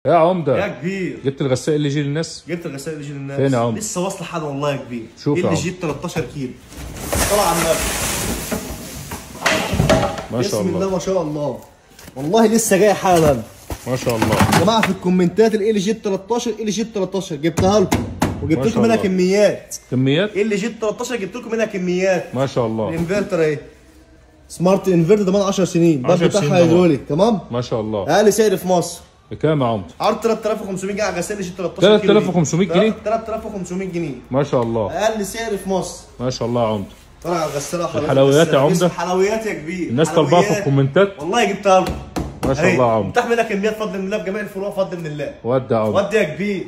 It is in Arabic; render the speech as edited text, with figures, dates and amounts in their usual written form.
يا عمده يا كبير، جبت الغسالة اللي يجي للناس؟ جبت الغسالة اللي يجي للناس. فين يا عمده؟ لسه واصله حاجه والله يا كبير. شوف يا اللي عمده جيب 13 كيلو. طلع على النبي. ما شاء بسم الله الله ما شاء الله. والله لسه جاي حالا. ما شاء الله يا جماعه في الكومنتات ال جي 13 ال جي 13 جبتها لكم وجبت لكم منها كميات. كميات؟ ال جي 13 جبت لكم منها كميات. ما شاء الله. الانفرتر اهي سمارت انفرتر ضمان 10 سنين. الباب بتاعها هيدروليك. تمام؟ ما شاء الله. اقل سعر في مصر بكام يا عمده؟ عرض 3500 جنيه على غسالة جي 13 كيلو. 3500 جنيه؟ 3500 جنيه ما شاء الله. اقل سعر في مصر. ما شاء الله يا عمده. طلع على الغساله حضرتك. الحلويات يا عمده؟ حلويات يا كبير. الناس طالباها في الكومنتات. والله جبتها لكم. ما شاء الله يا عمده. متاح منها كميات بفضل من الله بجميع الفروع بفضل من الله. ودي يا عمده. ودي يا كبير.